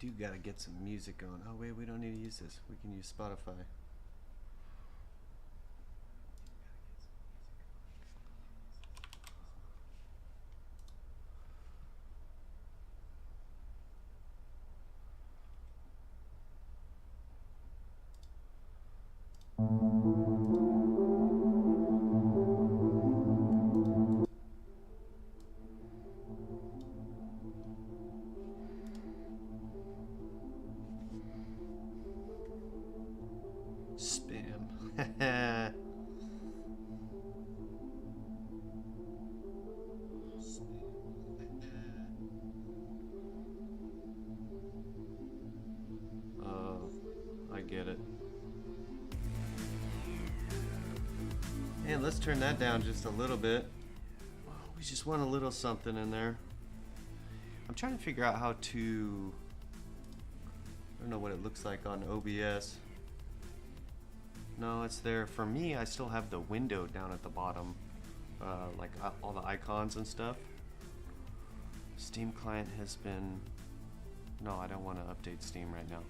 do gotta get some music going. Oh wait, we don't need to use this. We can use Spotify. Spam. Oh, I get it. And let's turn that down just a little bit. We just want a little something in there. I'm trying to figure out how to... I don't know what it looks like on OBS. No, it's there. For me, I still have the window down at the bottom. Like all the icons and stuff. Steam client has been... No, I don't want to update Steam right now.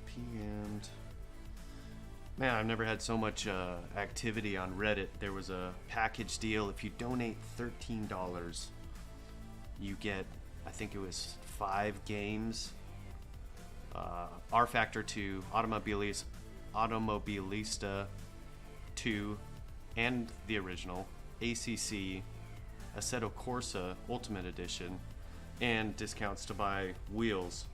PM'd. Man, I've never had so much activity on Reddit. There was a package deal. If you donate $13, you get, I think it was 5 games. R Factor 2, Automobilista 2, and the original, ACC, Assetto Corsa Ultimate Edition, and discounts to buy wheels.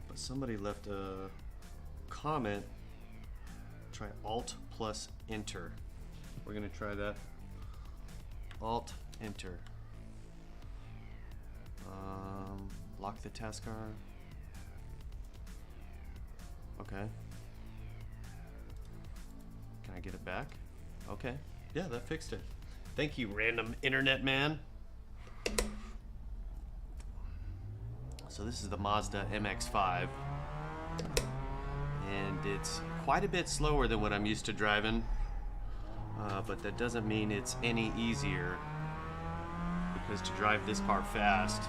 But somebody left a comment. Try Alt plus Enter. We're gonna try that. Alt Enter. Lock the taskbar. Okay. Can I get it back? Okay. Yeah, that fixed it. Thank you, random internet man. So this is the Mazda MX-5. And it's quite a bit slower than what I'm used to driving. But that doesn't mean it's any easier. Because to drive this car fast,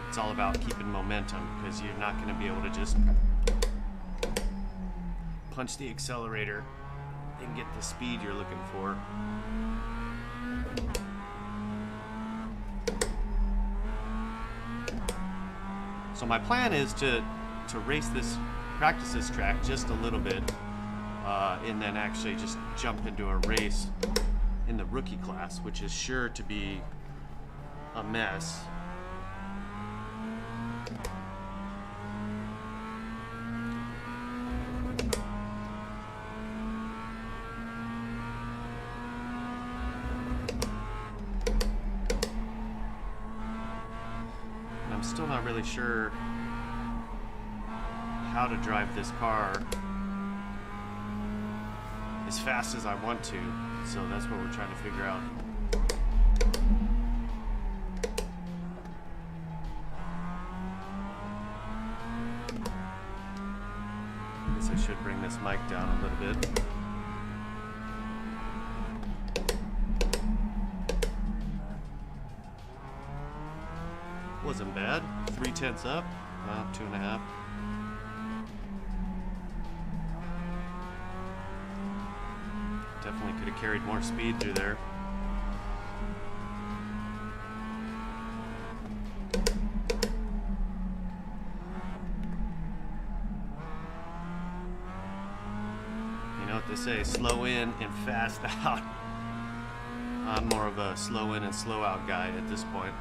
it's all about keeping momentum, because you're not going to be able to just punch the accelerator and get the speed you're looking for. So my plan is to practice this track just a little bit, and then actually just jump into a race in the rookie class, which is sure to be a mess. And I'm still not really sure how to drive this car as fast as I want to, so that's what we're trying to figure out. I guess I should bring this mic down a little bit. Wasn't bad. 3/10 up, 2.5. Definitely could have carried more speed through there. You know what they say, slow in and fast out. I'm more of a slow in and slow out guy at this point.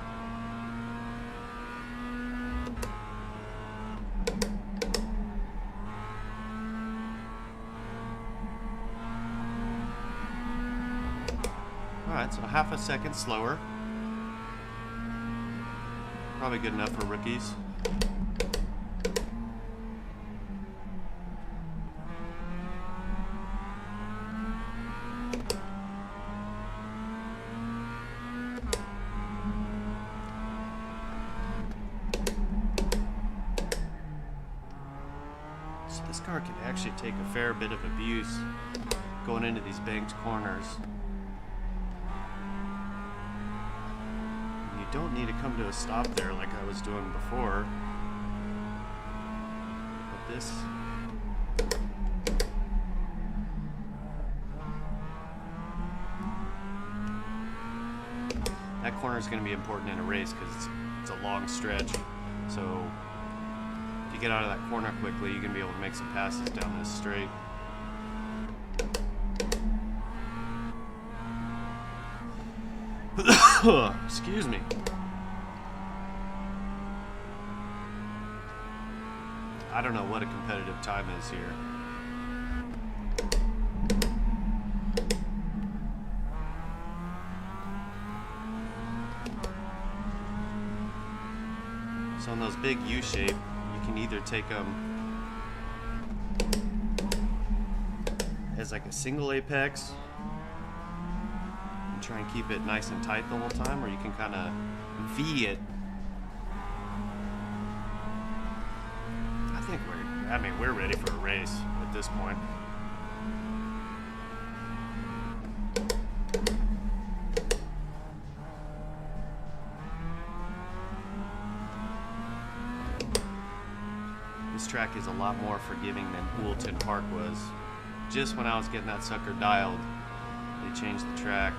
Alright, so half a second slower. Probably good enough for rookies. car can actually take a fair bit of abuse going into these banked corners. You don't need to come to a stop there like I was doing before. But this... that corner is going to be important in a race because it's a long stretch. So if you get out of that corner quickly, you're going to be able to make some passes down this straight. Excuse me. I don't know what a competitive time is here. So in those big U-shape, you can either take them as like a single apex and try and keep it nice and tight the whole time, or you can kind of V it. I mean, we're ready for a race at this point. This track is a lot more forgiving than Oolton Park was. Just when I was getting that sucker dialed, they changed the track.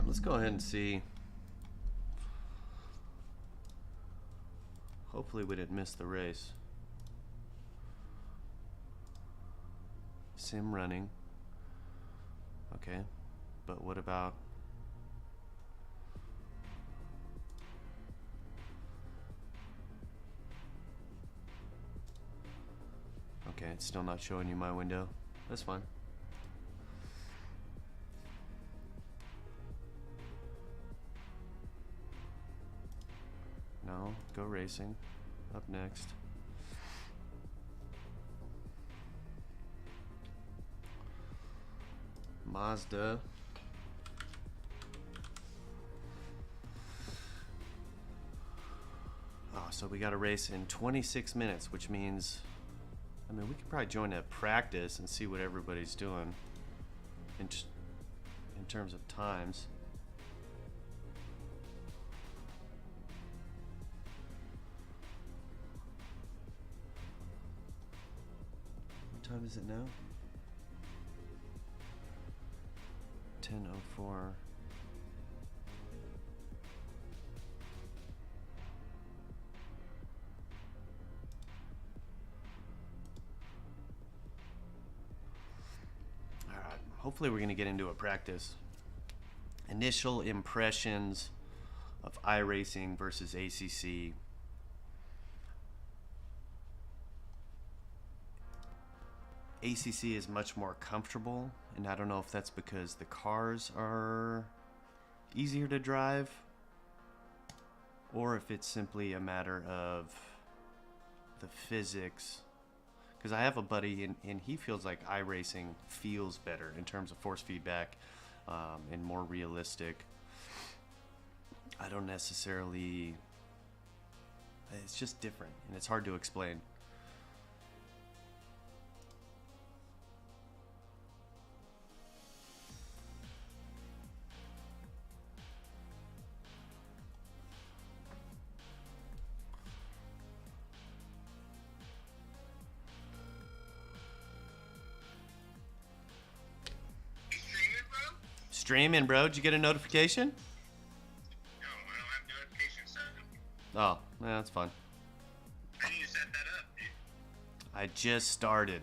Let's go ahead and see. Hopefully we didn't miss the race. Sim running. Okay, but what about... okay, it's still not showing you my window. That's fine. No, go racing. Up next. Mazda. Oh, so we got a race in 26 minutes, which means, I mean, we could probably join a practice and see what everybody's doing in terms of times. What time is it now? 10:04. All right, hopefully we're going to get into a practice. Initial impressions of iRacing versus ACC. ACC is much more comfortable, and I don't know if that's because the cars are easier to drive, or if it's simply a matter of the physics. Because I have a buddy, and he feels like iRacing feels better in terms of force feedback and more realistic. I don't necessarily... it's just different, and it's hard to explain. Streaming, bro. Did you get a notification? No, I don't have notifications set up. Oh, yeah, that's fine. I need to set that up, dude. I just started.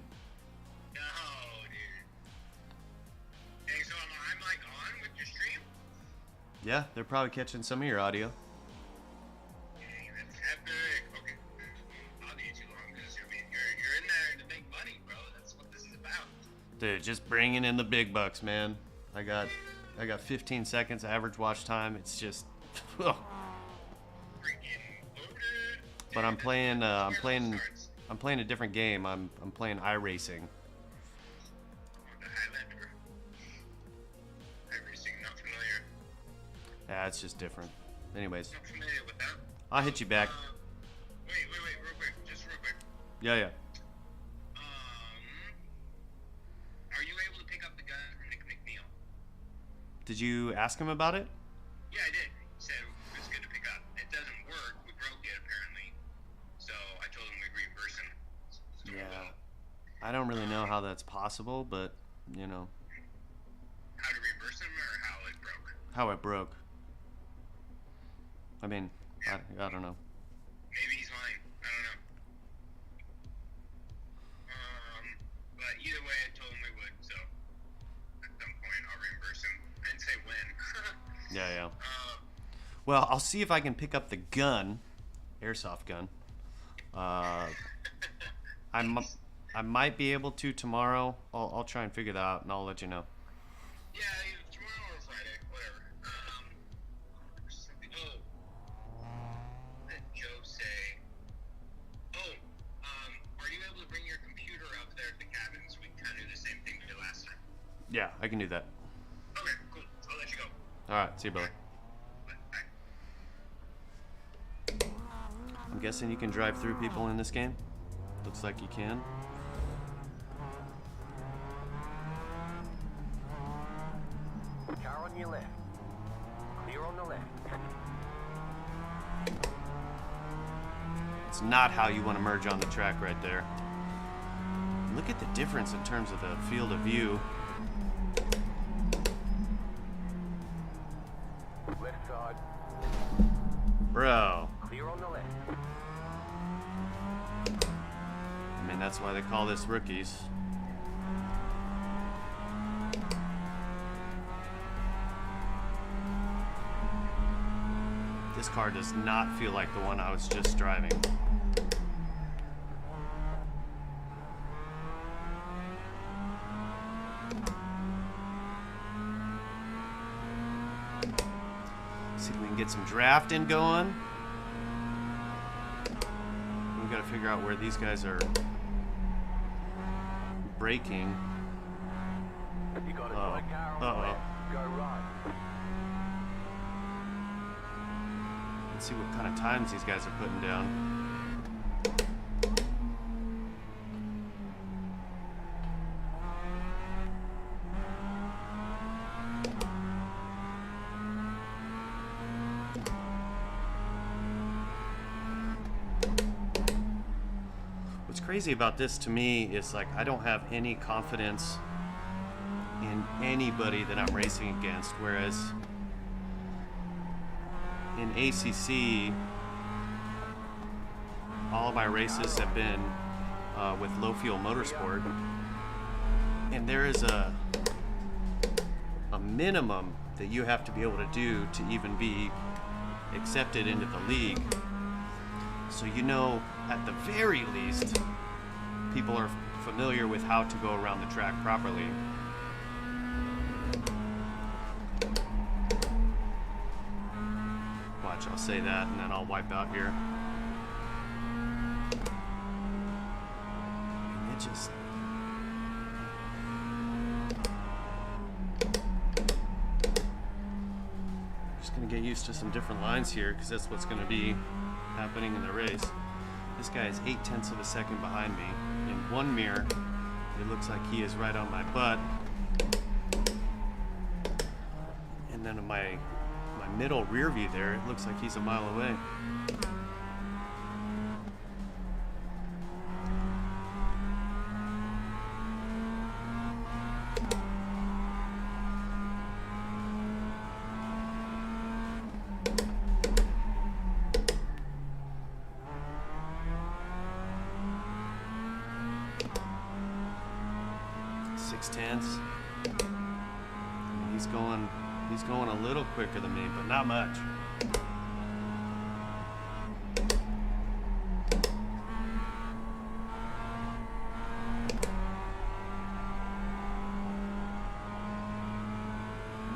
No, dude. Hey, so I'm like on with your stream? Yeah, they're probably catching some of your audio. Dang, that's epic. Okay. I'll be too long because I mean you're in there to make money, bro. That's what this is about. Dude, just bringing in the big bucks, man. I got 15 seconds average watch time. It's just... Freaking loaded. But I'm playing. I'm playing. Starts. I'm playing a different game. I'm playing iRacing. The Highlander. iRacing, not familiar. Yeah, it's just different. Anyways, Not familiar with that. I'll hit you back. Wait, real quick. Just real quick. Yeah. Are you able to pick up the gun from Nick McNeil? Did you ask him about it? Yeah, I did. He said it was good to pick up. It doesn't work. We broke it, apparently. So I told him we'd reimburse him. So Yeah. I don't really know how that's possible, but you know how to reimburse him or how it broke? how it broke. I mean, I don't know. Maybe he's lying. I don't know. But either way, I told him we would. So at some point, I'll reimburse him. I didn't say when. Yeah. Well, I'll see if I can pick up the gun, airsoft gun. I might be able to tomorrow. I'll try and figure that out, and I'll let you know. Yeah, either tomorrow or Friday, whatever. What did Joe say? Are you able to bring your computer up there at the cabin so we can kind of do the same thing we did last time? Yeah, I can do that. Okay, cool. I'll let you go. All right, see you, brother. Bye. I'm guessing you can drive through people in this game. Looks like you can. Car on your left. Clear on the left. It's not how you want to merge on the track right there. Look at the difference in terms of the field of view. Left side. Bro. Clear on the left. I mean, that's why they call this rookies. This car does not feel like the one I was just driving. See if we can get some drafting going. We gotta figure out where these guys are braking. You got a right car on the left. Go right. Let's see what kind of times these guys are putting down. What's crazy about this to me is like I don't have any confidence in anybody that I'm racing against, whereas in ACC, all of my races have been with low fuel motorsport, and there is a minimum that you have to be able to do to even be accepted into the league. So you know, at the very least, people are familiar with how to go around the track properly. Watch, I'll say that and then I'll wipe out here. And it just... Just gonna get used to some different lines here because that's what's gonna be happening in the race. This guy is 0.8 of a second behind me. In one mirror, it looks like he is right on my butt. And then in my middle rear view there, it looks like he's a mile away. He's going a little quicker than me, but not much.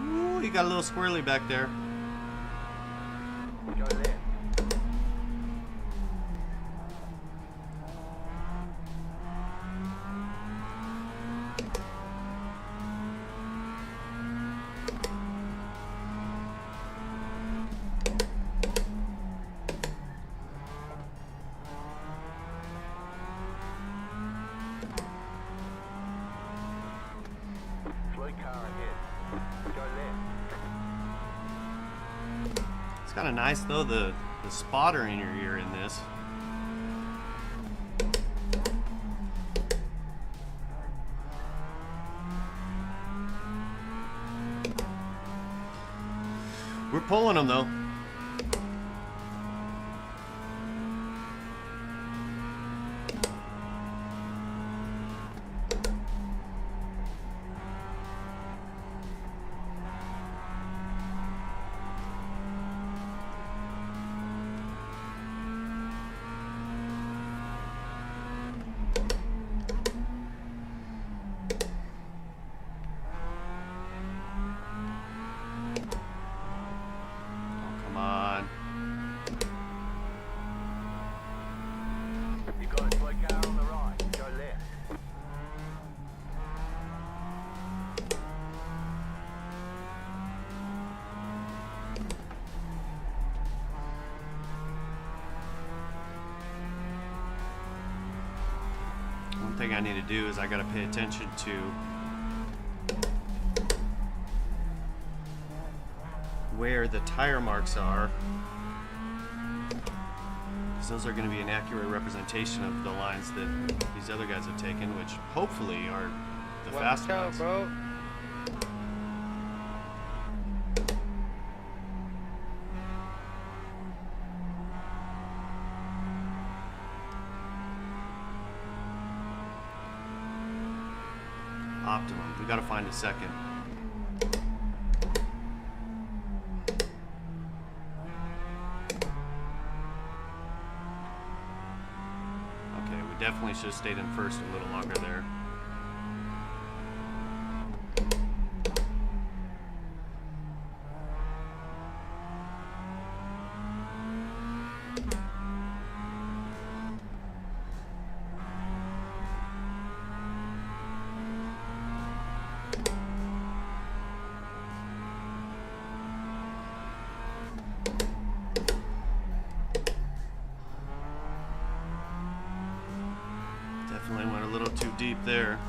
Ooh, he got a little squirrely back there. Go left. Kind of nice though, the spotter in your ear in this. We're pulling them though. You got a toy car on the right. Go left. One thing I need to do is I gotta pay attention to where the tire marks are, because those are going to be an accurate representation of the lines that these other guys have taken, which hopefully are the fast out, ones. bro. Optimum. We got to find a second. Definitely should have stayed in first a little longer there. Definitely went a little too deep there.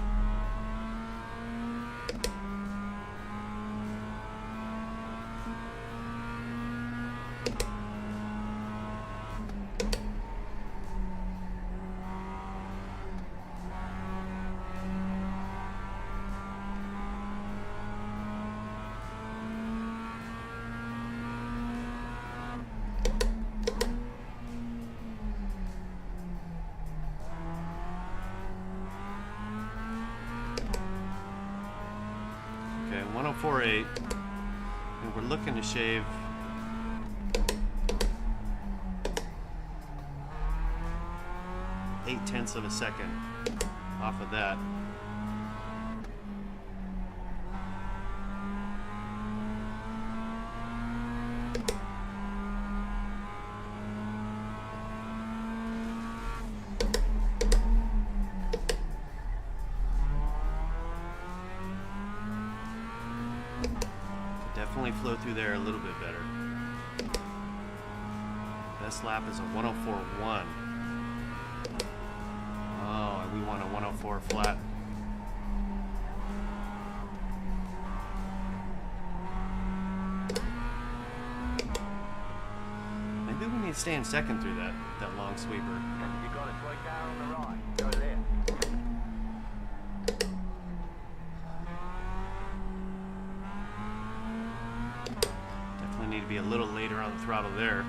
Okay, 104.8, and we're looking to shave 0.8 of a second off of that. Definitely flow through there a little bit better. Best lap is a 104.1. Oh, we want a 104 flat. Maybe we need to stay in second through that long sweeper. You got a toy car on the right. Go left. Need to be a little later on the throttle there.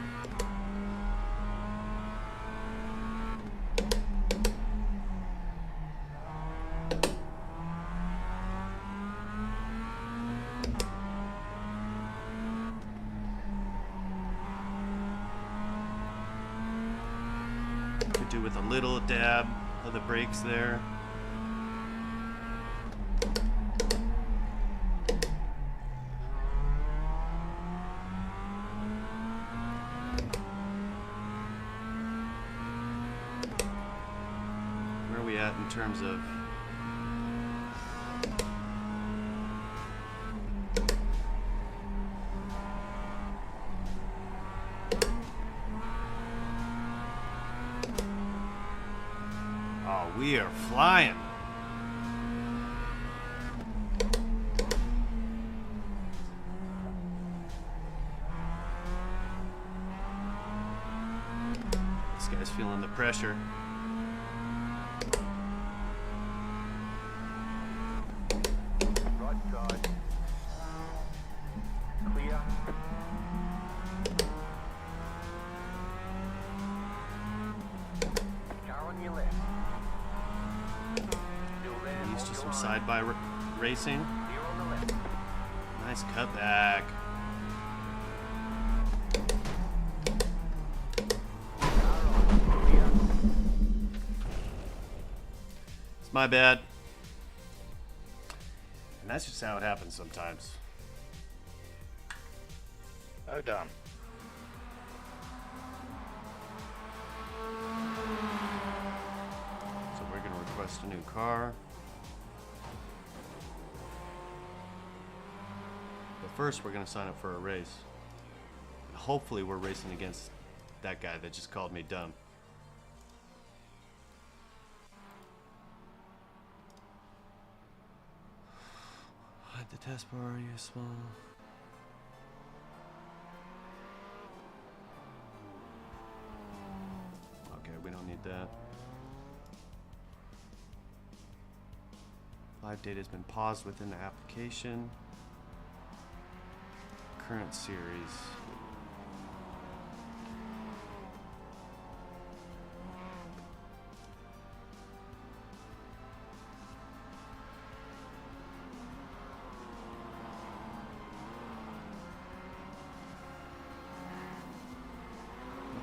Could do with a little dab of the brakes there. In terms of oh, we are flying. pressure. Right side. Clear. Car on your left. Still there. Used to hold some your line. side-by racing. Clear on the left. Nice cutback. Car on. Clear. It's my bad. And that's just how it happens sometimes. Oh, done. So we're going to request a new car. But first, we're going to sign up for a race. And hopefully, we're racing against that guy that just called me dumb. Hide the test bar, you small. Okay, we don't need that. Live data has been paused within the application. Current series.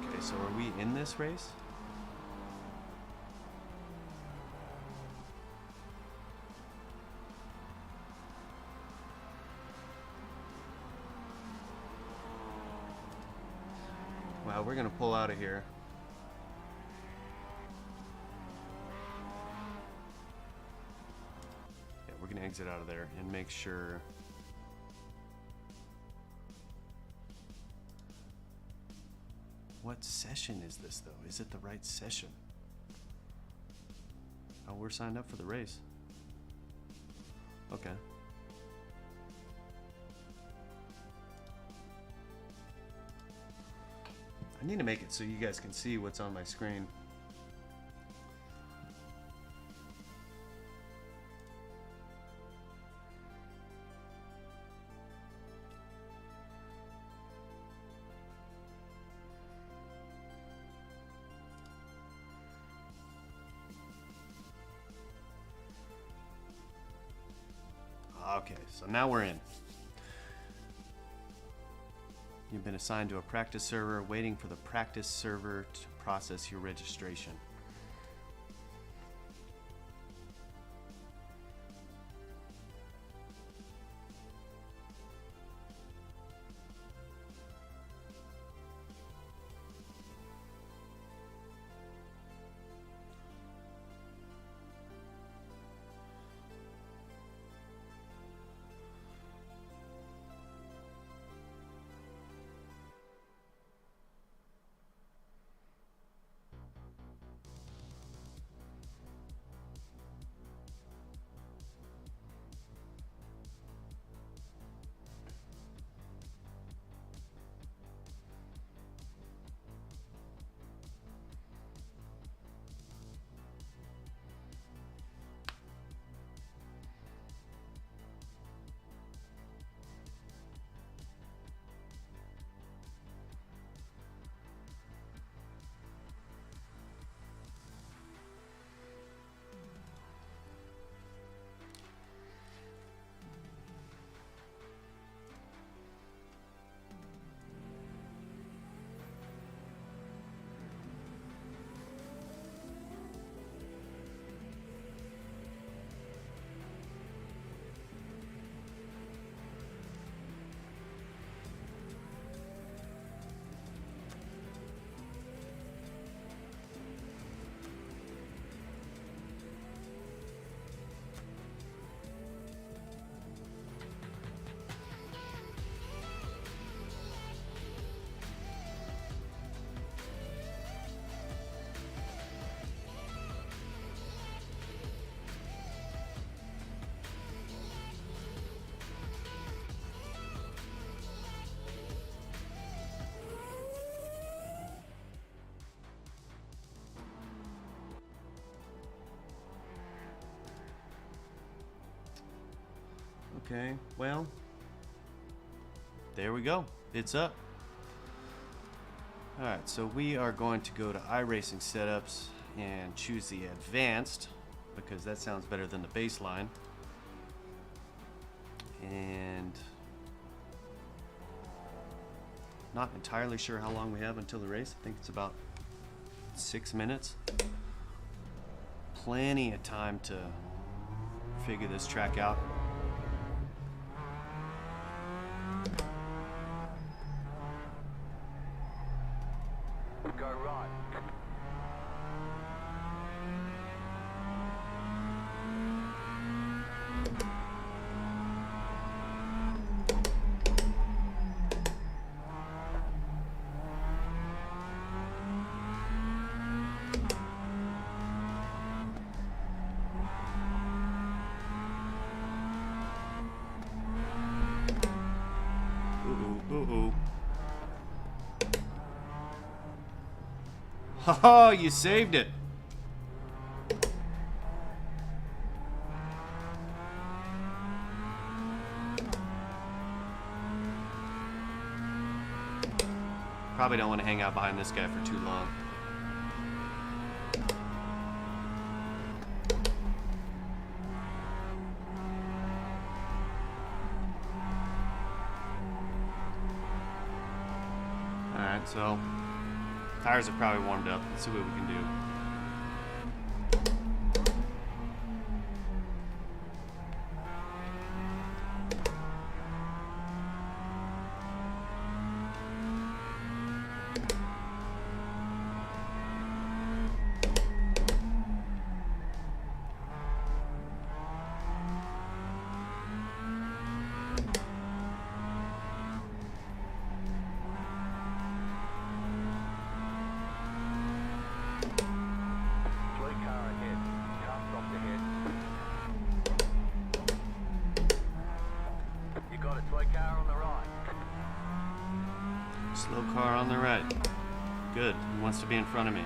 Okay, so are we in this race? Well, we're gonna pull out of here. Yeah, we're gonna exit out of there and make sure. What session is this, though? Is it the right session? Oh, we're signed up for the race. Okay. I need to make it so you guys can see what's on my screen. Okay, so now we're in. You've been assigned to a practice server, waiting for the practice server to process your registration. Okay, well, there we go. It's up. Alright, so we are going to go to iRacing setups and choose the advanced because that sounds better than the baseline. And not entirely sure how long we have until the race. I think it's about 6 minutes. Plenty of time to figure this track out. Go right. Ooh. Oh, you saved it. Probably don't want to hang out behind this guy for too long. Alright, so tires are probably warmed up. Let's see what we can do. Slow car on the right. Good. He wants to be in front of me.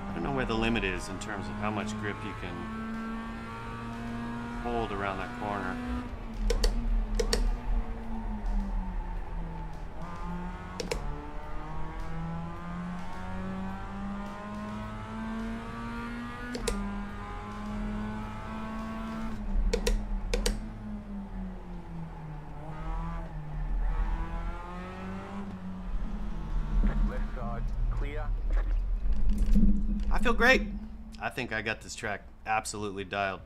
I don't know where the limit is in terms of how much grip you can hold around that corner. I feel great. I think I got this track absolutely dialed.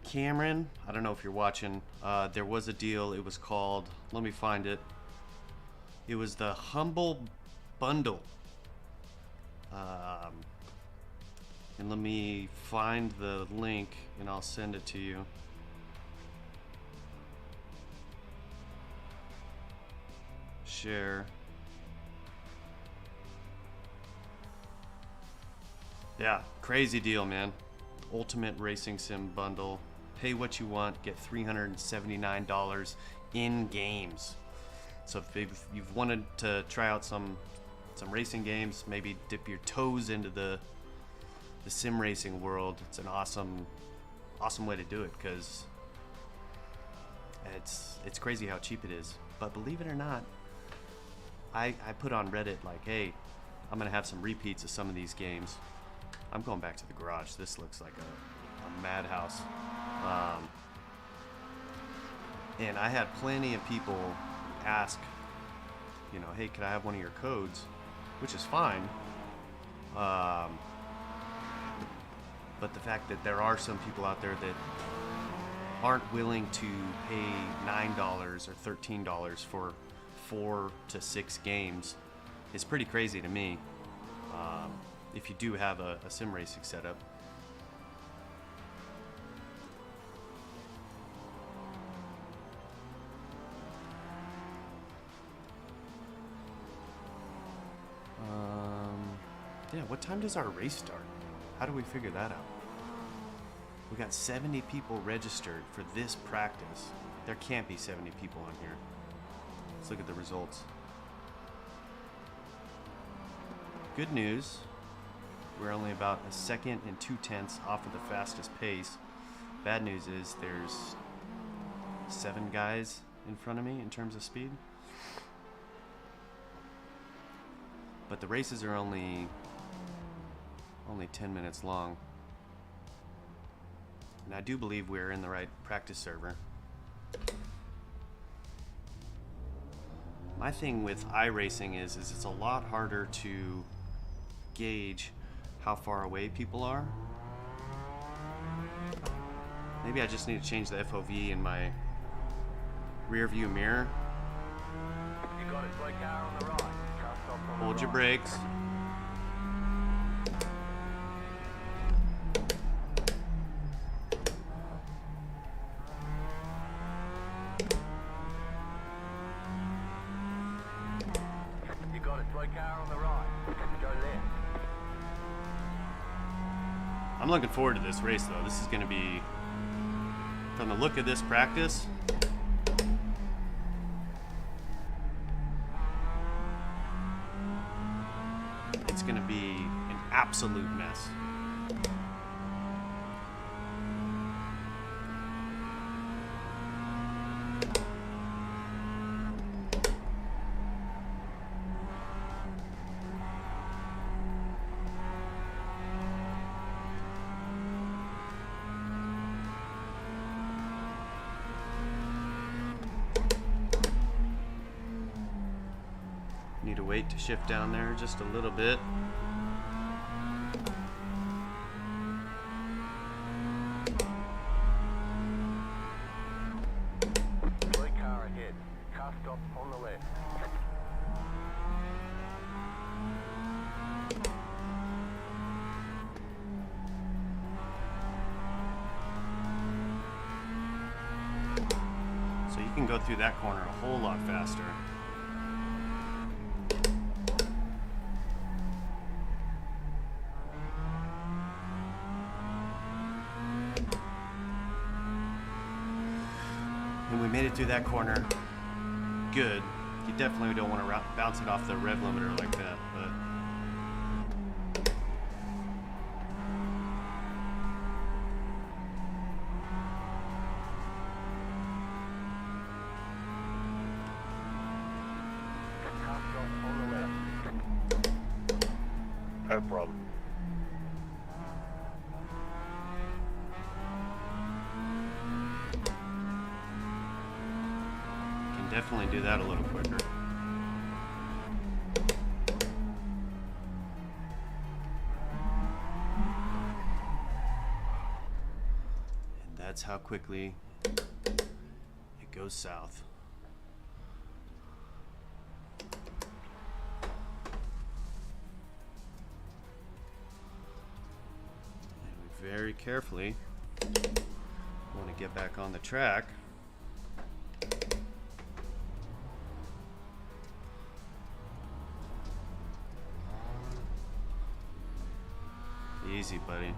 Cameron, I don't know if you're watching, there was a deal. It was called, let me find it. It was the Humble Bundle. And let me find the link and I'll send it to you. Share. Yeah, crazy deal, man. Ultimate Racing Sim Bundle. Pay what you want, get $379 in games. So if you've wanted to try out some racing games, maybe dip your toes into the sim racing world, it's an awesome way to do it because it's crazy how cheap it is. But believe it or not, I put on Reddit like, hey, I'm gonna have some repeats of some of these games. I'm going back to the garage. This looks like a madhouse. And I had plenty of people ask, you know, hey, could I have one of your codes? Which is fine. But the fact that there are some people out there that aren't willing to pay $9 or $13 for 4 to 6 games is pretty crazy to me. If you do have a sim racing setup. Yeah, what time does our race start? How do we figure that out? We got 70 people registered for this practice. There can't be 70 people on here. Let's look at the results. Good news, we're only about a second and 2/10 off of the fastest pace. Bad news is there's 7 guys in front of me in terms of speed. But the races are only 10 minutes long. And I do believe we're in the right practice server. My thing with iRacing is it's a lot harder to gauge how far away people are. Maybe I just need to change the FOV in my rear view mirror. You got it, brake car on the right. Car stops on the Hold your right. brakes. You got it, brake car on the right. Go left. I'm looking forward to this race though. This is going to be, from the look of this practice, it's going to be an absolute mess. Need to wait to shift down there just a little bit. Brake car ahead. Car stop on the left. So you can go through that corner a whole lot faster. And we made it through that corner. Good. You definitely don't want to bounce it off the rev limiter like that, but Car stop on the left. No problem. can definitely do that a little quicker. And that's how quickly it goes south. And we very carefully want to get back on the track. Easy, buddy.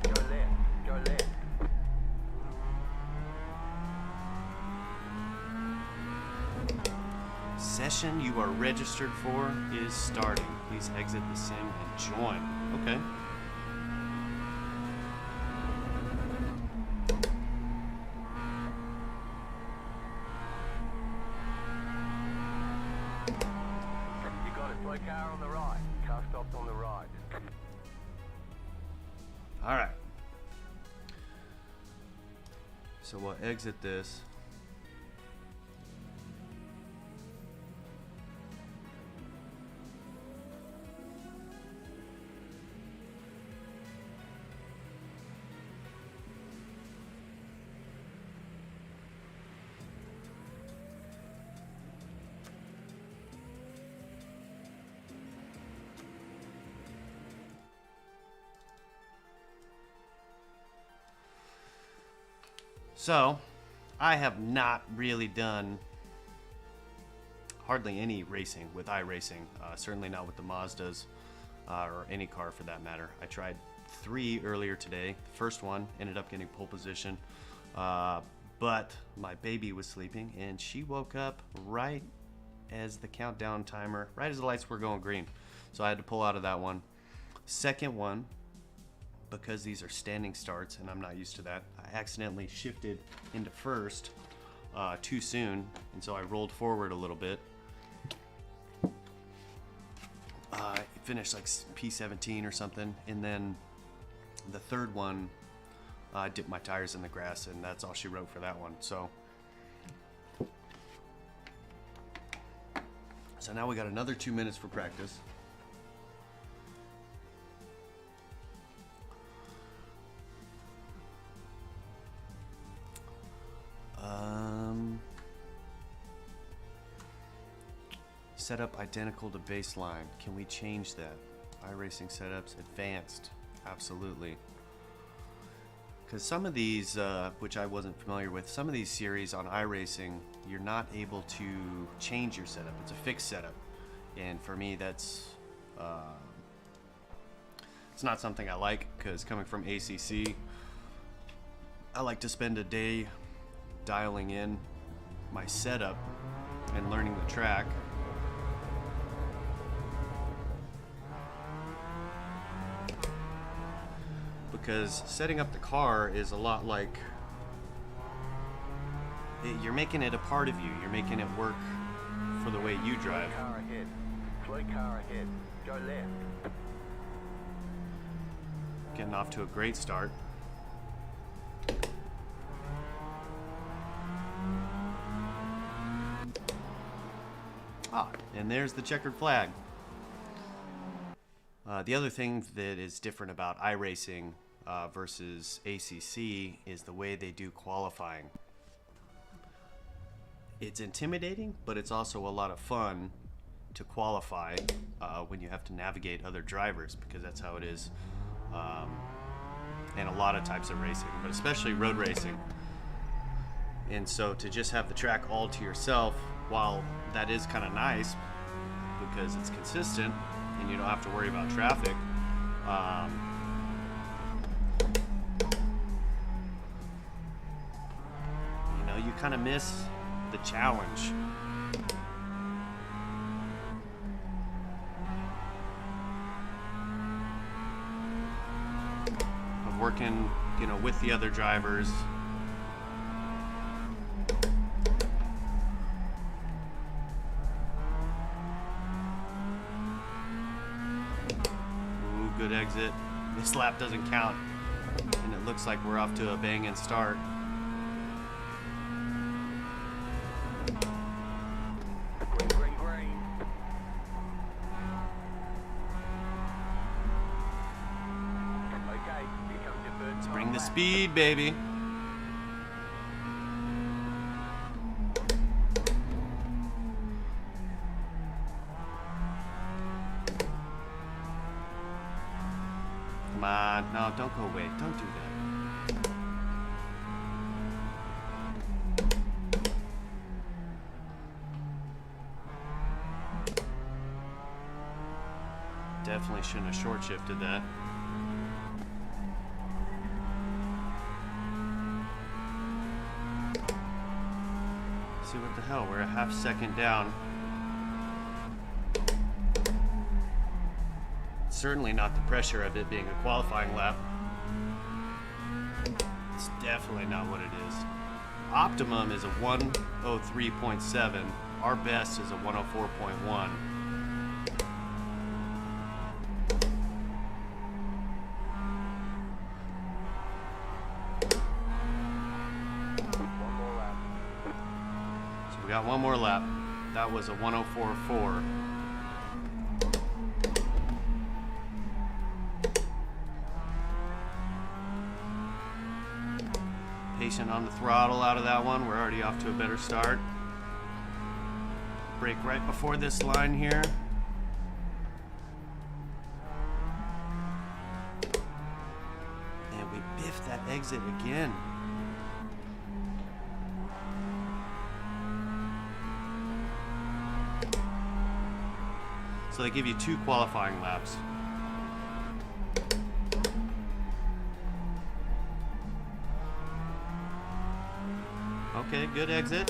Go left. Go left. Session you are registered for is starting. Please exit the sim and join. Okay. You got it, brake car on the right. Car stops on the right. All right. So we'll exit this. So, I have not really done hardly any racing with iRacing, certainly not with the Mazdas, or any car for that matter. I tried 3 earlier today. The first one ended up getting pole position, but my baby was sleeping and she woke up right as the countdown timer, right as the lights were going green. So I had to pull out of that one. Second one, because these are standing starts and I'm not used to that, I accidentally shifted into first too soon, and so I rolled forward a little bit. Finished like P17 or something, and then the third one, I dipped my tires in the grass, and that's all she wrote for that one. So now we got another 2 minutes for practice. Setup identical to baseline. Can we change that? iRacing setups advanced. Absolutely. Because some of these, which I wasn't familiar with, some of these series on iRacing, you're not able to change your setup. It's a fixed setup. And for me, that's it's not something I like, because coming from ACC, I like to spend a day dialing in my setup and learning the track. Because setting up the car is a lot like you're making it a part of you. You're making it work for the way you drive. Car ahead. Slow car ahead. Go left. Getting off to a great start. And there's the checkered flag. The other thing that is different about iRacing versus ACC is the way they do qualifying. It's intimidating, but it's also a lot of fun to qualify when you have to navigate other drivers, because that's how it is in a lot of types of racing, but especially road racing. And so to just have the track all to yourself, while that is kind of nice because it's consistent and you don't have to worry about traffic, you know, you kind of miss the challenge. Of working, you know, with the other drivers. Ooh, good exit. This lap doesn't count, and it looks like we're off to a banging start. Green, green, green. Okay, here comes your third time Bring the lap. speed, baby. Come on. No, don't go away. Don't do that. Definitely shouldn't have short shifted that. See, what the hell? We're a half second down. Certainly not the pressure of it being a qualifying lap. It's definitely not what it is. Optimum is a 103.7. Our best is a 104.1. One more lap. So we got one more lap. That was a 104.4. Patient on the throttle out of that one. We're already off to a better start. Brake right before this line here. And we biffed that exit again. So they give you 2 qualifying laps. Okay, good exit.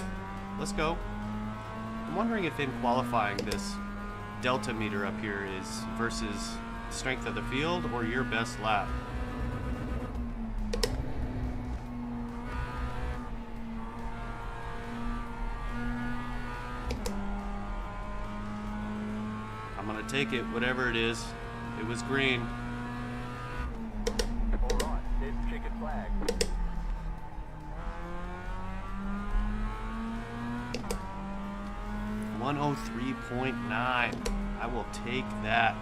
Let's go. I'm wondering if in qualifying this delta meter up here is versus strength of the field or your best lap. I'm gonna take it, whatever it is. It was green. All right, there's the checkered flag. 103.9. I will take that.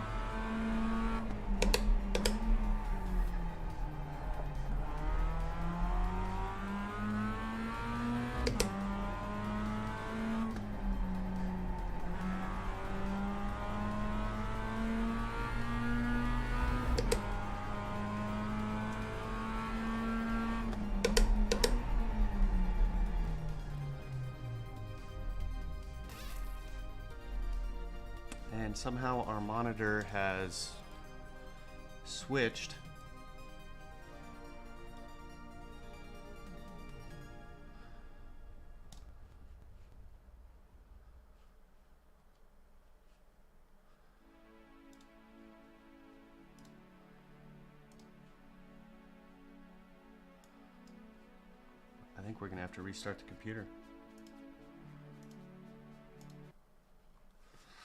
And somehow our monitor has switched. I think we're gonna have to restart the computer.